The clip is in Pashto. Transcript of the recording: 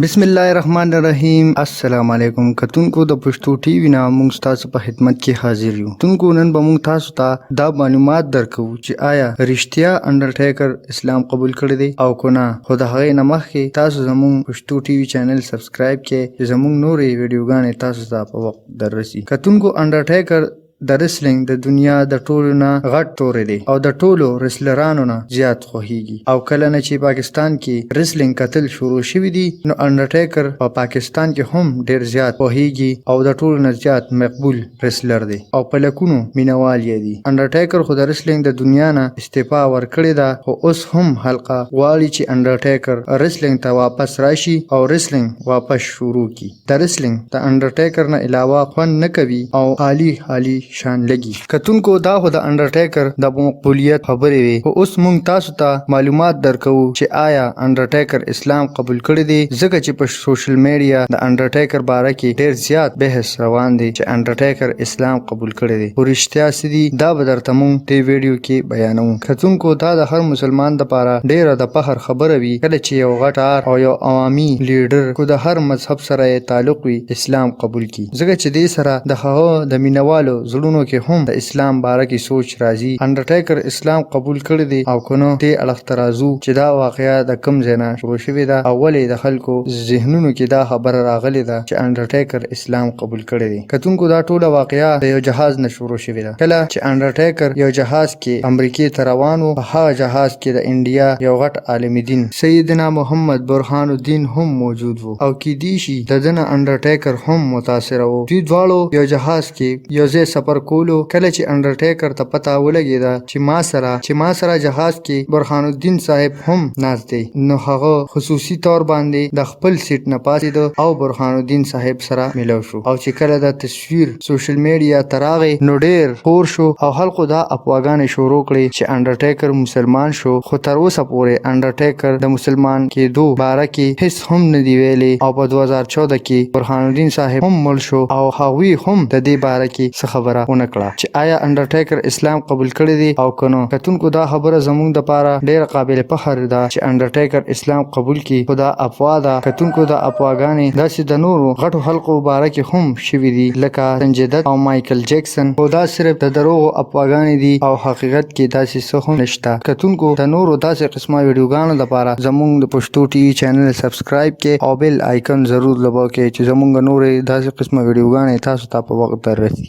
بسم الله الرحمن الرحیم. السلام علیکم کتونکو د پښتو ټي وي نه موږ تاسو په خدمت کې حاضر یو. تونکو نن به موږ تاسو ته دا معلومات درکو چې آیا رښتیا انډرټیکر اسلام قبول کړی دی او کو نه. خو د هغې نه مخکې تاسو زموږ پښتو ټي وي چینل سبسکرایب کړئ چې زموږ نورې ویډیوګانې تاسو ته په وخت دررسي. کتونکو انډرټیکر د ریسلینګ د دنیا د ټولو نه غټ توری دی او د ټولو ریسلرانو نه زیات خوښیږي. او کله نه چې پاکستان کې ریسلینګ کتل شروع شوي دي نو انډرټیکر په پاکستان کې هم ډیر زیات خوښیږي او د ټولو نه زیات مقبول ریسلر دی او په لکونو مینوال یې دي. انډرټیکر خو د ریسلینګ د دنیا نه استعفا ورکړې ده خو اوس هم حلقه غواړي چې انډرټیکر ریسلینګ ته واپس راشي او ریسلینګ واپس شروع کړي. د ریسلینګ د انډرټیکر نه علاوه خوند نه کوي او خالي شان لګي. کتونکو دا خو د انډرټیکر د مقبولیت خبرې وي خو اوس موږ تاسو ته معلومات درکو چې آیا انډرټیکر اسلام قبول کړی دی. ځکه چې په سوشل میډیا د انډرټیکر باره کې ډیر زیات بحث روان دی چې انډرټیکر اسلام قبول کړی دی. خو رښتیا څه دي دا به درته موږ دې ویډیو کې بیانوو. کتونکو دا د هر مسلمان دپاره ډیره د فخر خبره وي کله چې یو غټ او یو عوامي لیډر کو د هر مذهب سره یې تعلق وي اسلام قبول کړي. ځکه چې دې سره د هغه د مینوالو زړونو کې هم د اسلام باره کې سوچ راځي. انډرټیکر اسلام قبول کړی دی او کنه دې اړخ ته راځو چې دا واقعیا د کوم ځای نه شروع شوې ده او ولې د خلکو ذهنونو کې دا خبره راغلې ده چې انډرټیکر اسلام قبول کړی دی. کتونکو دا ټوله واقعیا د یو جهاز نه شروع شوې ده. کله چې انډرټیکر یو جهاز کې امریکې ته روان و په هغه جهاز کې د انډیا یو غټ عالم دین سیدنا محمد برهان الدین هم موجود و او کیدی شي د دنه انډرټیکر هم متاثر و. دوی دواړو یو جهاز کې یو ځای سفر کولو. کله چې انډرټیکر ته پته ولګېده چې ما سره جهاز کې برهان الدین صاحب هم ناست دی نو هغه خصوصي طور باندې د خپل سیټ نه پاسېده او برهان الدین صاحب سره ملو شو. او چې کله دا تصویر سوشل میډیا ته راغی نو ډیر خور شو او خلکو دا افواګانې شروع کړې چې انډرټیکر مسلمان شو. خو تر اوسه پورې انډرټیکر د مسلمان کېدو باره کې هیڅ هم نه دی ویلي او په 2014 کې برهان الدین صاحب هم مړ شو او هغوی هم د دې باره کې څه خبره ونه کړه چې آیا انډرټیکر اسلام قبول کړی دی او کنه. کتونکو دا خبره زموږ دپاره ډیره قابل فخر ده چې انډرټیکر اسلام قبول کړي. خو دا افوا ده. کتونکو دا افواګانې داسې د نورو غټو خلکو باره کې هم شوي دي لکه سنجي دت او مایکل جیکسن. خو دا صرف د دروغو افواګانې دي او حقیقت کې داسې څه هم نشته. کتونکو د نورو داسې قسمه ویډیوګانو لپاره زموږ د پښتو ټي وي چینل سبسکرایب کړئ او بیل آیکن ضرور دباو کړئ چې زموږ نورې داسې قسمه ویډیوګانې تاسو ته په وخت دررسي.